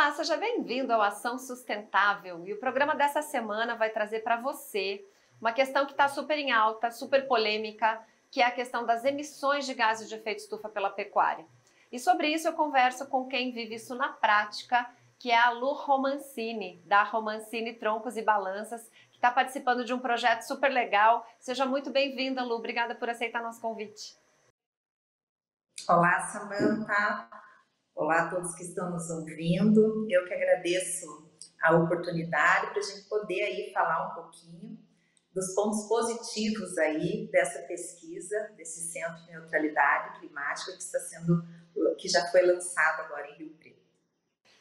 Olá, seja bem-vindo ao Ação Sustentável. E o programa dessa semana vai trazer para você uma questão que está super em alta, super polêmica, que é a questão das emissões de gases de efeito estufa pela pecuária. E sobre isso eu converso com quem vive isso na prática, que é a Lu Romancini, da Romancini Troncos e Balanças, que está participando de um projeto super legal. Seja muito bem-vinda, Lu. Obrigada por aceitar nosso convite. Olá, Samantha. Olá a todos que estão nos ouvindo. Eu que agradeço a oportunidade para a gente poder aí falar um pouquinho dos pontos positivos aí dessa pesquisa, desse Centro de Neutralidade Climática que já foi lançado agora em Rio Preto.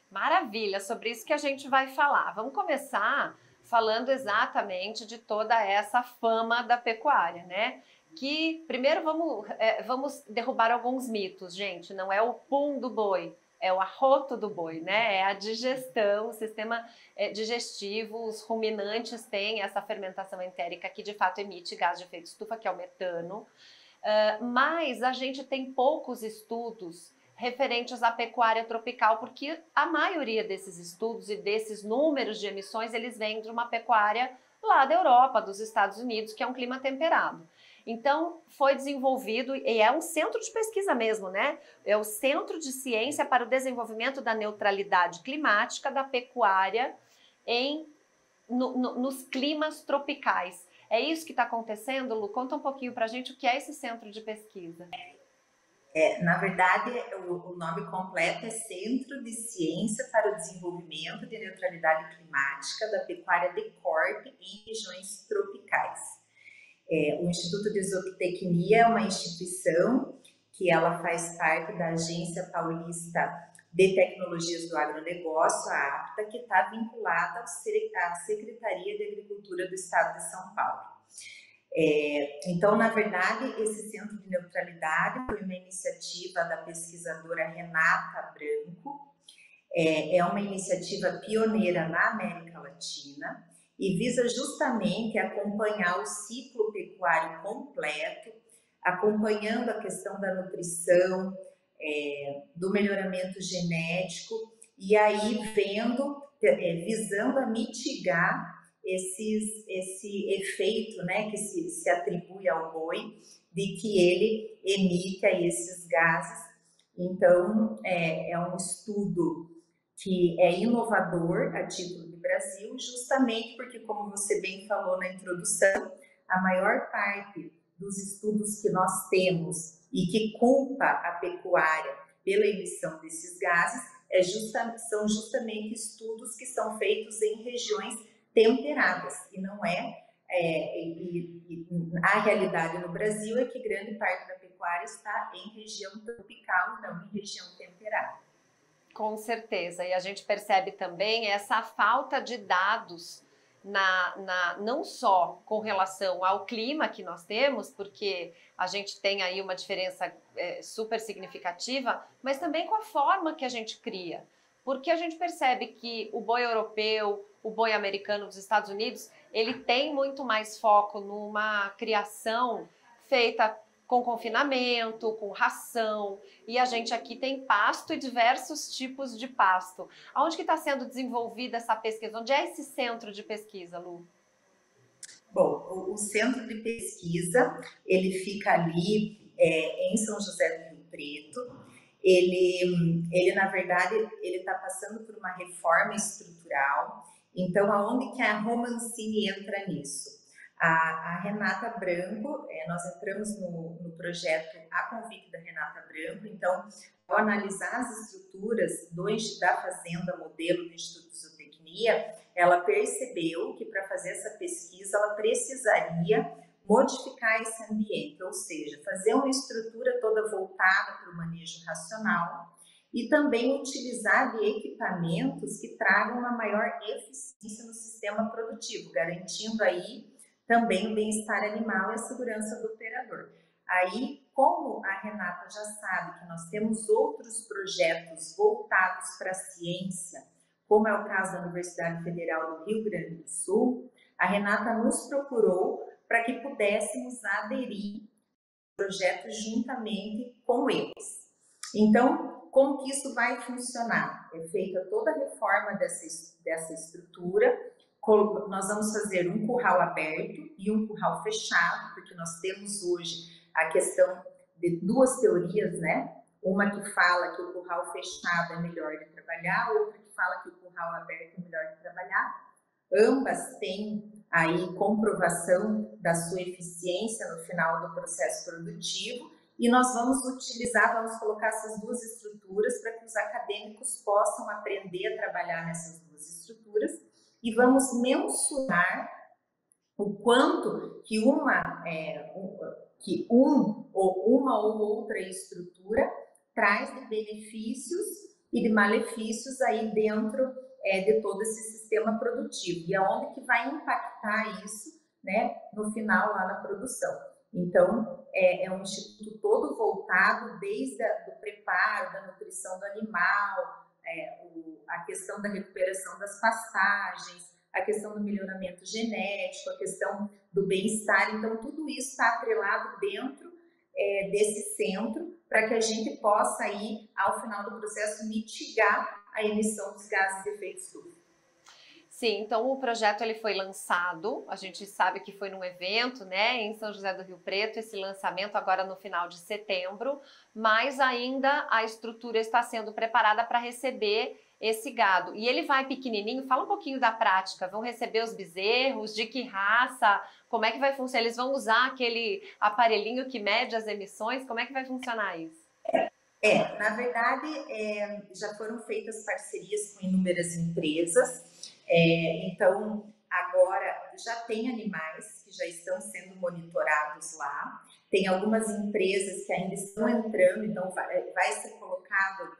Maravilha, sobre isso que a gente vai falar. Vamos começar falando exatamente de toda essa fama da pecuária, né? Que primeiro vamos derrubar alguns mitos, gente. Não é o pum do boi, é o arroto do boi, né? É a digestão, o sistema digestivo, os ruminantes têm essa fermentação entérica que de fato emite gás de efeito estufa, que é o metano. Mas a gente tem poucos estudos referentes à pecuária tropical, porque a maioria desses estudos e desses números de emissões, eles vêm de uma pecuária lá da Europa, dos Estados Unidos, que é um clima temperado. Então, foi desenvolvido, e é um centro de pesquisa mesmo, né? É o Centro de Ciência para o Desenvolvimento da Neutralidade Climática da Pecuária nos climas tropicais. É isso que está acontecendo, Lu? Conta um pouquinho para a gente o que é esse centro de pesquisa. Na verdade, o nome completo é Centro de Ciência para o Desenvolvimento de Neutralidade Climática da Pecuária de Corte em Regiões Tropicais. O Instituto de Zootecnia é uma instituição que ela faz parte da Agência Paulista de Tecnologias do Agronegócio, a APTA, que está vinculada à Secretaria de Agricultura do Estado de São Paulo. Então, na verdade, esse Centro de Neutralidade foi uma iniciativa da pesquisadora Renata Branco, é uma iniciativa pioneira na América Latina e visa justamente acompanhar o ciclo pecuário completo, acompanhando a questão da nutrição, do melhoramento genético e aí visando a mitigar esse efeito, né, que se atribui ao boi, de que ele emita esses gases. Então, é um estudo que é inovador a título de Brasil, justamente porque, como você bem falou na introdução, a maior parte dos estudos que nós temos e que culpa a pecuária pela emissão desses gases são justamente estudos que são feitos em regiões temperadas, e não a realidade no Brasil é que grande parte da pecuária está em região tropical, não em região temperada. Com certeza, e a gente percebe também essa falta de dados não só com relação ao clima que nós temos, porque a gente tem aí uma diferença super significativa, mas também com a forma que a gente cria. Porque a gente percebe que o boi europeu, o boi americano dos Estados Unidos, ele tem muito mais foco numa criação feita com confinamento, com ração, e a gente aqui tem pasto e diversos tipos de pasto. Aonde que está sendo desenvolvida essa pesquisa? Onde é esse centro de pesquisa, Lu? Bom, o centro de pesquisa, ele fica ali em São José do Rio Preto. Ele na verdade, ele está passando por uma reforma estrutural. Então, aonde que a Romancini entra nisso? A Renata Branco, nós entramos no projeto a convite da Renata Branco. Então, ao analisar as estruturas da Fazenda Modelo do Instituto de Zootecnia, ela percebeu que para fazer essa pesquisa ela precisaria modificar esse ambiente, ou seja, fazer uma estrutura toda voltada para o manejo racional e também utilizar de equipamentos que tragam uma maior eficiência no sistema produtivo, garantindo aí também o bem-estar animal e a segurança do operador. Aí, como a Renata já sabe que nós temos outros projetos voltados para a ciência, como é o caso da Universidade Federal do Rio Grande do Sul, a Renata nos procurou para que pudéssemos aderir ao projeto juntamente com eles. Então, Como que isso vai funcionar? É feita toda a reforma dessa estrutura. Nós vamos fazer um curral aberto e um curral fechado, porque nós temos hoje a questão de duas teorias, né? Uma que fala que o curral fechado é melhor de trabalhar, outra que fala que o curral aberto é melhor de trabalhar. Ambas têm aí comprovação da sua eficiência no final do processo produtivo, e nós vamos colocar essas duas estruturas para que os acadêmicos possam aprender a trabalhar nessas duas estruturas, e vamos mensurar o quanto que uma ou outra estrutura traz de benefícios e de malefícios aí dentro de todo esse sistema produtivo, e aonde que vai impactar isso, né, no final lá na produção. Então, é um instituto todo voltado desde o preparo, da nutrição do animal, a questão da recuperação das pastagens, a questão do melhoramento genético, a questão do bem-estar. Então, tudo isso está atrelado dentro desse centro, para que a gente possa aí, ao final do processo, mitigar a emissão dos gases de efeito estufa. Sim, então o projeto ele foi lançado, a gente sabe que foi num evento, né, em São José do Rio Preto, esse lançamento agora no final de setembro, mas ainda a estrutura está sendo preparada para receber esse gado. E ele vai pequenininho, fala um pouquinho da prática, vão receber os bezerros, de que raça, como é que vai funcionar? Eles vão usar aquele aparelhinho que mede as emissões, como é que vai funcionar isso? Na verdade, já foram feitas parcerias com inúmeras empresas, então agora já tem animais que já estão sendo monitorados lá, tem algumas empresas que ainda estão entrando, então vai ser colocado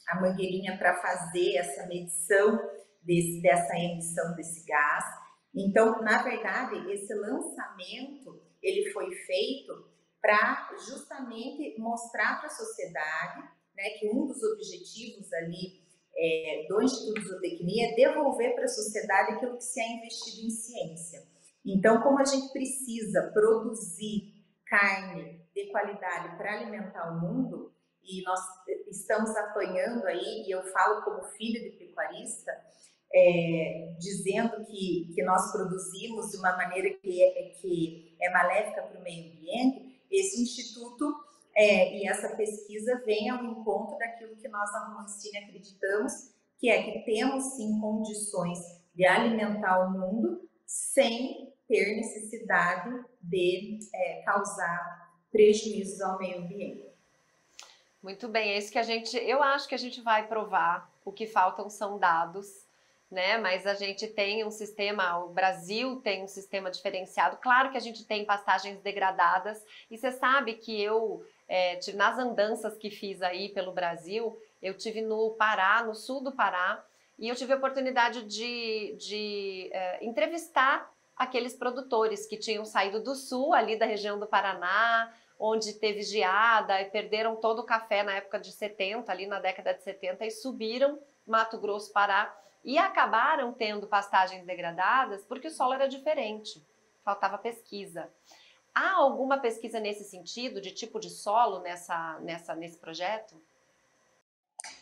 a mangueirinha para fazer essa medição dessa emissão desse gás. Então, na verdade, esse lançamento ele foi feito para justamente mostrar para a sociedade, né, que um dos objetivos ali do Instituto de Zootecnia é devolver para a sociedade aquilo que se é investido em ciência. Então, como a gente precisa produzir carne de qualidade para alimentar o mundo, e nós estamos apanhando aí, e eu falo como filho de pecuarista, dizendo que nós produzimos de uma maneira que é maléfica para o meio ambiente, esse instituto e essa pesquisa vem ao encontro daquilo que nós na Romancini acreditamos, que é que temos sim condições de alimentar o mundo sem ter necessidade de causar prejuízos ao meio ambiente. Muito bem, é isso que eu acho que a gente vai provar. O que faltam são dados, né? Mas a gente tem um sistema, o Brasil tem um sistema diferenciado. Claro que a gente tem pastagens degradadas, e você sabe que eu, nas andanças que fiz aí pelo Brasil, eu tive no Pará, no sul do Pará, e eu tive a oportunidade de entrevistar aqueles produtores que tinham saído do sul, ali da região do Paraná, onde teve geada e perderam todo o café na época de 70, ali na década de 70, e subiram Mato Grosso, Pará, e acabaram tendo pastagens degradadas porque o solo era diferente, faltava pesquisa. Há alguma pesquisa nesse sentido, de tipo de solo nesse projeto?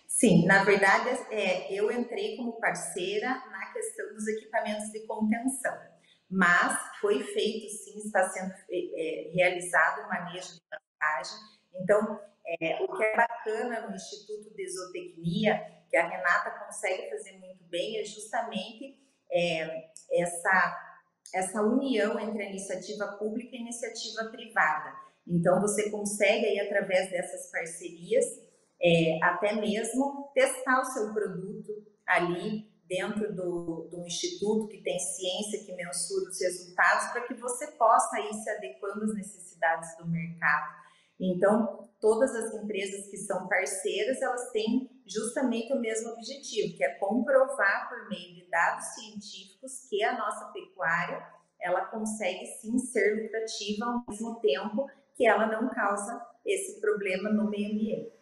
Sim, na verdade, eu entrei como parceira na questão dos equipamentos de contenção, mas foi feito, sim, está sendo realizado o manejo de pastagem. Então, o que é bacana no Instituto de Zootecnia, que a Renata consegue fazer muito bem, é justamente essa união entre a iniciativa pública e a iniciativa privada. Então, você consegue, aí, através dessas parcerias, até mesmo testar o seu produto ali dentro do instituto que tem ciência, que mensura os resultados, para que você possa ir se adequando às necessidades do mercado. Então, todas as empresas que são parceiras, elas têm justamente o mesmo objetivo, que é comprovar por meio de dados científicos que a nossa pecuária, ela consegue sim ser lucrativa ao mesmo tempo que ela não causa esse problema no meio ambiente.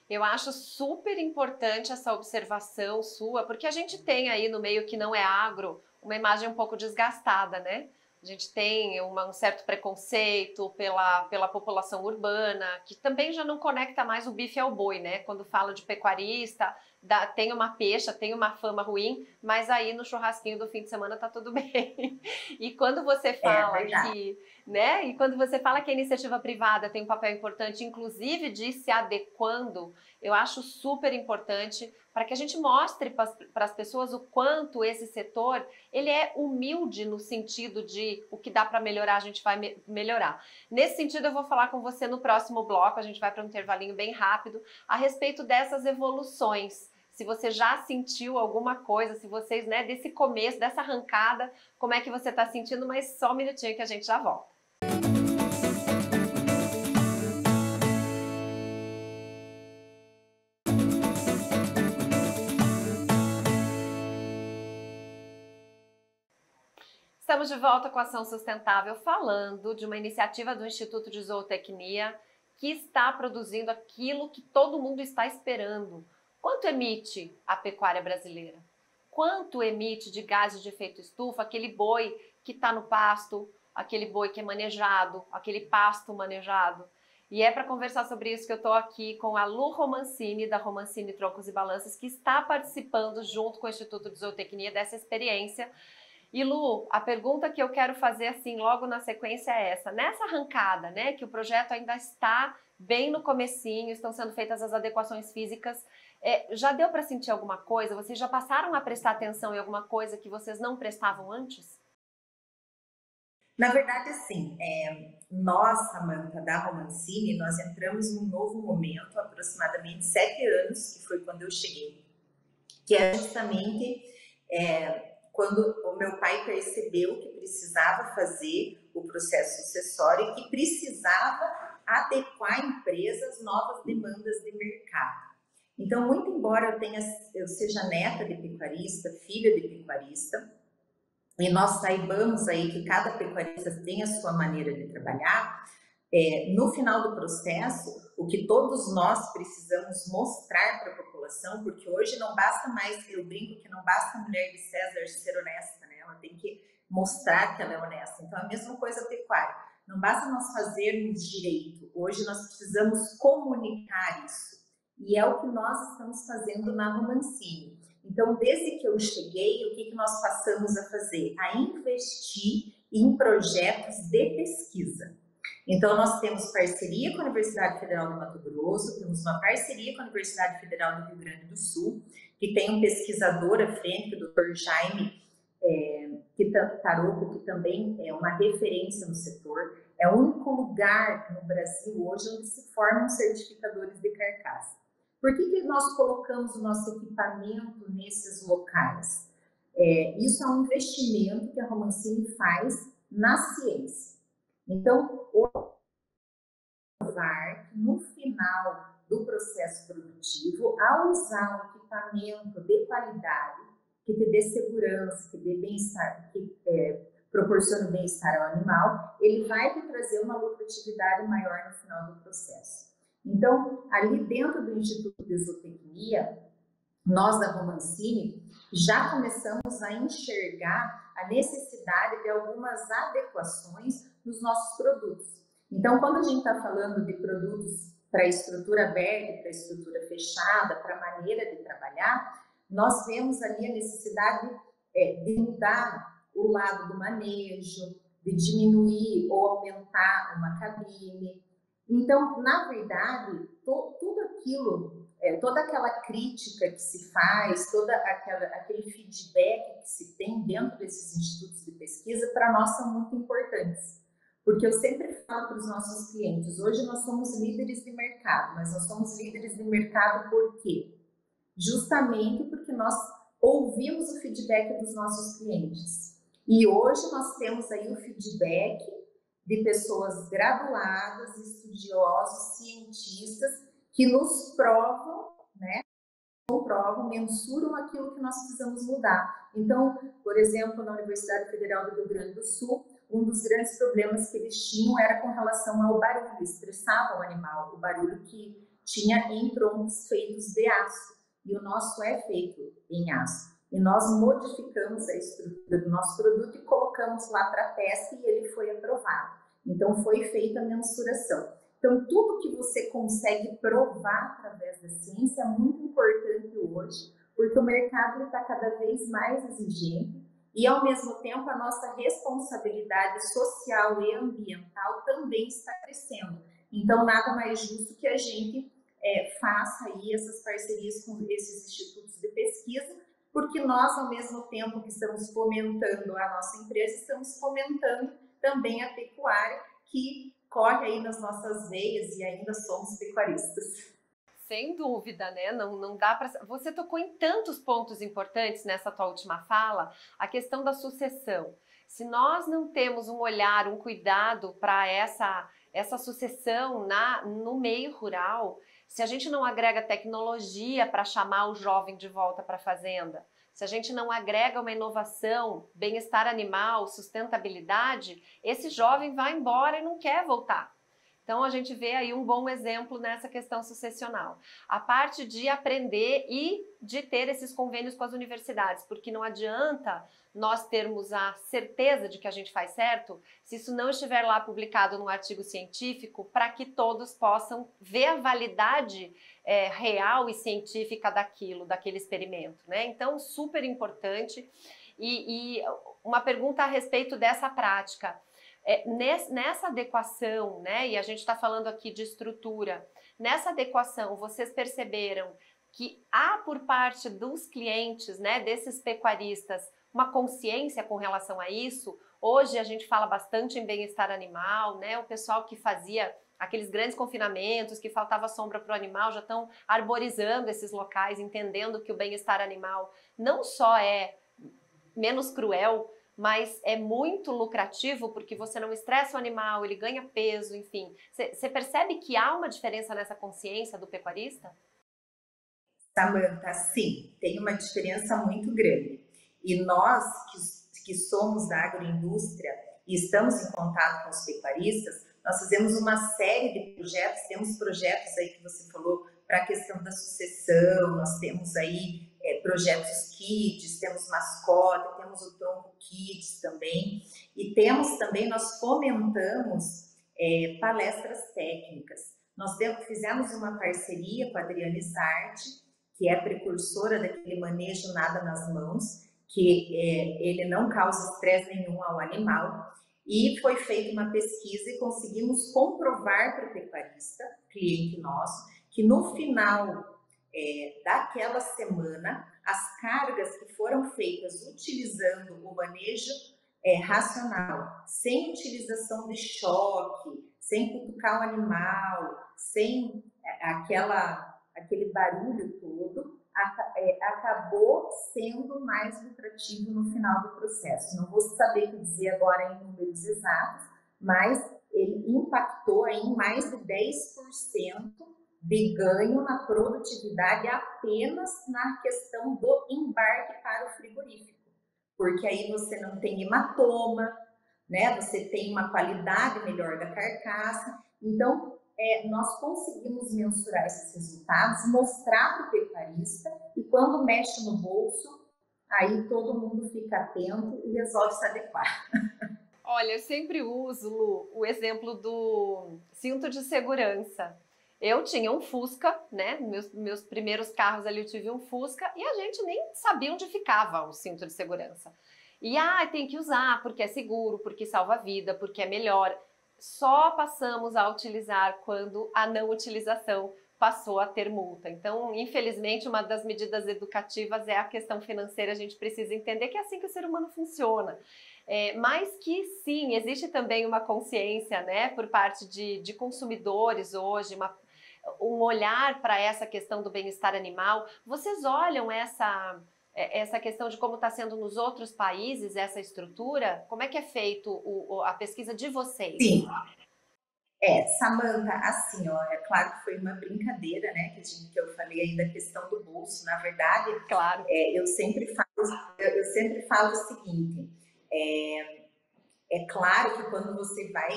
Eu acho super importante essa observação sua, porque a gente tem aí no meio que não é agro uma imagem um pouco desgastada, né? A gente tem um certo preconceito pela população urbana, que também já não conecta mais o bife ao boi, né? Quando fala de pecuarista, tem uma pecha, tem uma fama ruim, mas aí no churrasquinho do fim de semana tá tudo bem. E quando você fala que, né? E quando você fala que a iniciativa privada tem um papel importante, inclusive de se adequando, eu acho super importante para que a gente mostre para as pessoas o quanto esse setor ele é humilde no sentido de o que dá para melhorar, a gente vai melhorar. Nesse sentido, eu vou falar com você no próximo bloco, a gente vai para um intervalinho bem rápido, a respeito dessas evoluções. Se você já sentiu alguma coisa, se vocês, né, desse começo, dessa arrancada, como é que você está sentindo, mas só um minutinho que a gente já volta. Estamos de volta com a Ação Sustentável, falando de uma iniciativa do Instituto de Zootecnia que está produzindo aquilo que todo mundo está esperando. Quanto emite a pecuária brasileira? Quanto emite de gases de efeito estufa aquele boi que está no pasto, aquele boi que é manejado, aquele pasto manejado? E é para conversar sobre isso que eu estou aqui com a Lu Romancini, da Romancini Troncos e Balanças, que está participando junto com o Instituto de Zootecnia dessa experiência. E Lu, a pergunta que eu quero fazer assim logo na sequência é essa. Nessa arrancada, né, que o projeto ainda está bem no comecinho, estão sendo feitas as adequações físicas, já deu para sentir alguma coisa? Vocês já passaram a prestar atenção em alguma coisa que vocês não prestavam antes? Na verdade, assim, nós, Samantha, da Romancini, nós entramos num novo momento, há aproximadamente 7 anos, que foi quando eu cheguei, que é justamente quando o meu pai percebeu que precisava fazer o processo sucessório e que precisava adequar a empresa às novas demandas de mercado. Então, muito embora eu seja neta de pecuarista, filha de pecuarista, e nós saibamos aí que cada pecuarista tem a sua maneira de trabalhar, no final do processo, o que todos nós precisamos mostrar para a população, porque hoje não basta mais, eu brinco que não basta a mulher de César ser honesta, né? Ela tem que mostrar que ela é honesta. Então, a mesma coisa a pecuária. Não basta nós fazermos direito, hoje nós precisamos comunicar isso. E é o que nós estamos fazendo na Romancini. Então, desde que eu cheguei, o que nós passamos a fazer? A investir em projetos de pesquisa. Então, nós temos parceria com a Universidade Federal do Mato Grosso, temos uma parceria com a Universidade Federal do Rio Grande do Sul, que tem um pesquisador à frente, o Dr. Jaime Taroco, que também é uma referência no setor. É o único lugar no Brasil hoje onde se formam certificadores de carcaça. Por que nós colocamos o nosso equipamento nesses locais? Isso é um investimento que a Romancini faz na ciência. Então, no final do processo produtivo, ao usar um equipamento de qualidade, que te dê segurança, que dê bem-estar, que proporcione bem-estar ao animal, ele vai te trazer uma lucratividade maior no final do processo. Então, ali dentro do Instituto de Zootecnia, nós da Romancini já começamos a enxergar a necessidade de algumas adequações nos nossos produtos. Então, quando a gente está falando de produtos para estrutura aberta, para estrutura fechada, para maneira de trabalhar, nós vemos ali a necessidade de mudar o lado do manejo, de diminuir ou aumentar uma cabine. Então, na verdade, tudo aquilo, toda aquela crítica que se faz, aquele feedback que se tem dentro desses institutos de pesquisa, para nós são muito importantes. Porque eu sempre falo para os nossos clientes, hoje nós somos líderes de mercado, mas nós somos líderes de mercado por quê? Justamente porque nós ouvimos o feedback dos nossos clientes. E hoje nós temos aí o feedback de pessoas graduadas, estudiosos, cientistas, que nos provam, né? Comprovam, mensuram aquilo que nós precisamos mudar. Então, por exemplo, na Universidade Federal do Rio Grande do Sul, um dos grandes problemas que eles tinham era com relação ao barulho, estressava o animal, o barulho que tinha em troncos feitos de aço, e o nosso é feito em aço. e nós modificamos a estrutura do nosso produto e colocamos lá para teste e ele foi aprovado. Então, foi feita a mensuração. Então, tudo que você consegue provar através da ciência é muito importante hoje, porque o mercado está cada vez mais exigente e, ao mesmo tempo, a nossa responsabilidade social e ambiental também está crescendo. Então, nada mais justo que a gente faça aí essas parcerias com esses institutos de pesquisa, porque nós, ao mesmo tempo que estamos fomentando a nossa empresa, estamos fomentando também a pecuária, que corre aí nas nossas veias e ainda somos pecuaristas. Sem dúvida, né? Não dá para. Você tocou em tantos pontos importantes nessa tua última fala, a questão da sucessão. Se nós não temos um olhar, um cuidado para essa sucessão no meio rural, se a gente não agrega tecnologia para chamar o jovem de volta para a fazenda, se a gente não agrega uma inovação, bem-estar animal, sustentabilidade, esse jovem vai embora e não quer voltar. Então, a gente vê aí um bom exemplo nessa questão sucessional. A parte de aprender e de ter esses convênios com as universidades, porque não adianta nós termos a certeza de que a gente faz certo se isso não estiver lá publicado num artigo científico para que todos possam ver a validade real e científica daquele experimento, né? Então, super importante. E uma pergunta a respeito dessa prática. Nessa adequação, né, e a gente está falando aqui de estrutura, nessa adequação vocês perceberam que há por parte dos clientes, né, desses pecuaristas, uma consciência com relação a isso? Hoje a gente fala bastante em bem-estar animal, né, o pessoal que fazia aqueles grandes confinamentos, que faltava sombra para o animal, já estão arborizando esses locais, entendendo que o bem-estar animal não só é menos cruel, mas é muito lucrativo porque você não estressa o animal, ele ganha peso, enfim. Você percebe que há uma diferença nessa consciência do pecuarista? Samanta, sim, tem uma diferença muito grande. E nós que somos da agroindústria e estamos em contato com os pecuaristas, nós fizemos uma série de projetos, temos projetos aí que você falou para a questão da sucessão, nós temos aí projetos kids, temos mascote, temos o tronco kids também, e temos também, nós fomentamos palestras técnicas. Nós fizemos uma parceria com a Adriane Zarte, que é precursora daquele manejo nada nas mãos, que ele não causa estresse nenhum ao animal, e foi feita uma pesquisa e conseguimos comprovar para o pecuarista, cliente nosso, que no final daquela semana, as cargas que foram feitas utilizando o manejo racional, sem utilização de choque, sem cutucar o animal, sem aquele barulho todo, acabou sendo mais lucrativo no final do processo. Não vou saber dizer agora em números exatos, mas ele impactou em mais de 10% de ganho na produtividade apenas na questão do embarque para o frigorífico, porque aí você não tem hematoma, né? Você tem uma qualidade melhor da carcaça. Então, nós conseguimos mensurar esses resultados, mostrar para o pecuarista, e quando mexe no bolso, aí todo mundo fica atento e resolve se adequar. Olha, eu sempre uso, Lu, o exemplo do cinto de segurança. Eu tinha um Fusca, né? Meus primeiros carros ali eu tive um Fusca e a gente nem sabia onde ficava o cinto de segurança. E tem que usar porque é seguro, porque salva a vida, porque é melhor. Só passamos a utilizar quando a não utilização passou a ter multa. Então, infelizmente, uma das medidas educativas é a questão financeira. A gente precisa entender que é assim que o ser humano funciona. Mas que sim, existe também uma consciência, né, por parte de consumidores hoje, um olhar para essa questão do bem-estar animal. Vocês olham essa questão de como está sendo nos outros países essa estrutura? Como é que é feito a pesquisa de vocês? Sim. Samanta, assim, ó, é claro que foi uma brincadeira, né, que eu falei aí da questão do bolso. Na verdade, claro. Eu sempre falo o seguinte, é claro que quando você vai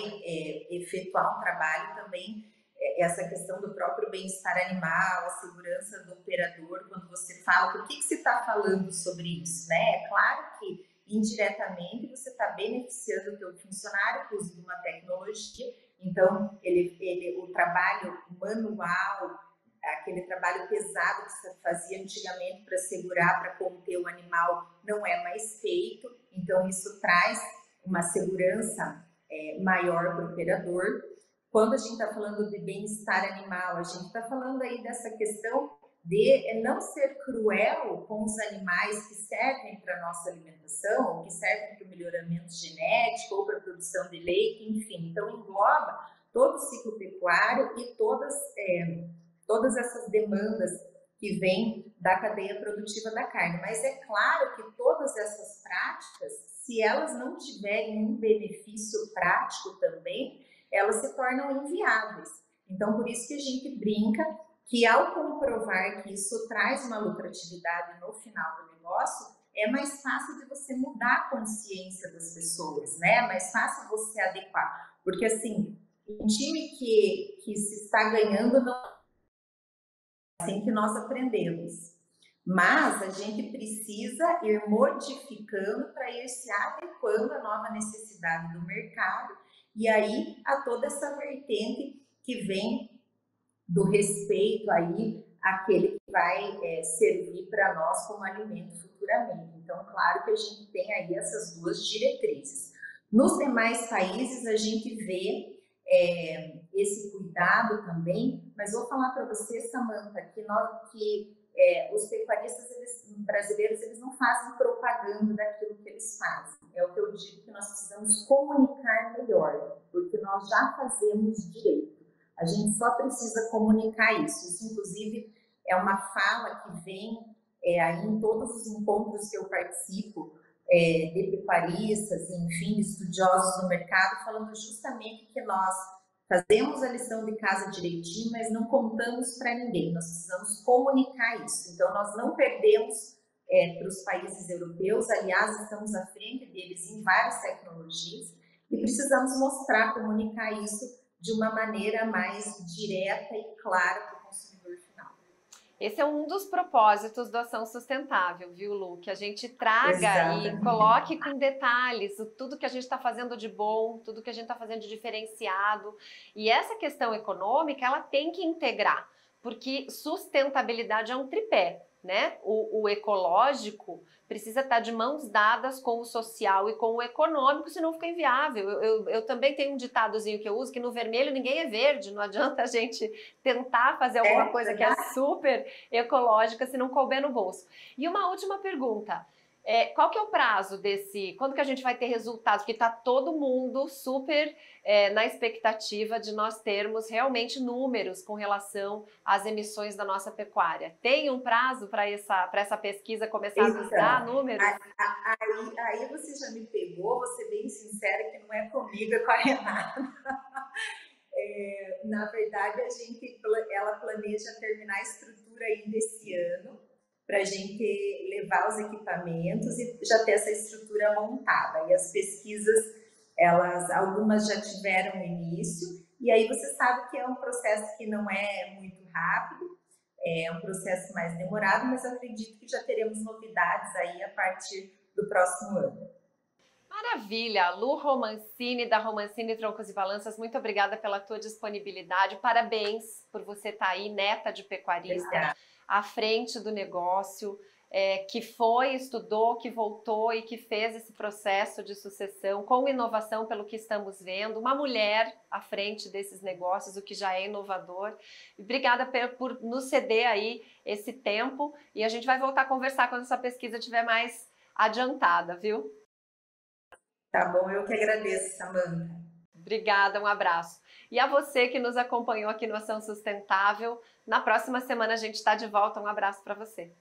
efetuar um trabalho também, essa questão do próprio bem-estar animal, a segurança do operador, quando você fala, por que você está falando sobre isso, né? É claro que indiretamente você está beneficiando o teu funcionário com o uso de uma tecnologia, então o trabalho manual, aquele trabalho pesado que se fazia antigamente para segurar, para conter o animal, não é mais feito, então isso traz uma segurança maior para o operador. Quando a gente está falando de bem-estar animal, a gente está falando aí dessa questão de não ser cruel com os animais que servem para a nossa alimentação, ou que servem para o melhoramento genético, ou para a produção de leite, enfim. Então, engloba todo o ciclo pecuário e todas essas demandas que vêm da cadeia produtiva da carne. Mas é claro que todas essas práticas, se elas não tiverem um benefício prático também, elas se tornam inviáveis. Então, por isso que a gente brinca que ao comprovar que isso traz uma lucratividade no final do negócio, é mais fácil de você mudar a consciência das pessoas, né? É mais fácil você adequar. Porque, assim, um time que se está ganhando não é assim que nós aprendemos. Mas a gente precisa ir modificando para ir se adequando à nova necessidade do mercado e aí a toda essa vertente que vem do respeito aí àquele que vai servir para nós como alimento futuramente. Então, claro que a gente tem aí essas duas diretrizes. Nos demais países a gente vê esse cuidado também, mas vou falar para você, Samantha, que os pecuaristas brasileiros eles não fazem propaganda daquilo que eles fazem. É o que eu digo que nós precisamos comunicar melhor, porque nós já fazemos direito. A gente só precisa comunicar isso. Isso, inclusive, é uma fala que vem aí em todos os encontros que eu participo, de pecuaristas, enfim, de estudiosos do mercado, falando justamente que nós fazemos a lição de casa direitinho, mas não contamos para ninguém. Nós precisamos comunicar isso. Então, nós não perdemos para os países europeus, aliás, estamos à frente deles em várias tecnologias e precisamos mostrar, comunicar isso de uma maneira mais direta e clara para o consumidor final. Esse é um dos propósitos da ação sustentável, viu, Lu? Que a gente traga Exatamente. E coloque com detalhes tudo que a gente está fazendo de bom, tudo que a gente está fazendo de diferenciado. E essa questão econômica, ela tem que integrar, porque sustentabilidade é um tripé, né? O ecológico precisa estar de mãos dadas com o social e com o econômico, senão fica inviável. Eu também tenho um ditadozinho que eu uso, que no vermelho ninguém é verde, não adianta a gente tentar fazer alguma coisa que é super ecológica se não couber no bolso. E uma última pergunta. Qual que é o prazo desse... Quando que a gente vai ter resultados? Porque está todo mundo super na expectativa de nós termos realmente números com relação às emissões da nossa pecuária. Tem um prazo para essa pesquisa começar a nos dar números? Aí você já me pegou, vou ser bem sincera, que não é comigo, é com a Renata. Na verdade, ela planeja terminar a estrutura ainda esse ano, para a gente levar os equipamentos e já ter essa estrutura montada. E as pesquisas, algumas já tiveram início, e aí você sabe que é um processo que não é muito rápido, é um processo mais demorado, mas eu acredito que já teremos novidades aí a partir do próximo ano. Maravilha! Lu Romancini, da Romancini Troncos e Balanças, muito obrigada pela tua disponibilidade. Parabéns por você estar aí, neta de pecuarista, Obrigada. À frente do negócio, que foi, estudou, que voltou e que fez esse processo de sucessão com inovação, pelo que estamos vendo. Uma mulher à frente desses negócios, o que já é inovador. E obrigada por nos ceder aí esse tempo e a gente vai voltar a conversar quando essa pesquisa estiver mais adiantada, viu? Tá bom, eu que agradeço, Samantha. Obrigada, um abraço. E a você que nos acompanhou aqui no Ação Sustentável, na próxima semana a gente está de volta. Um abraço para você.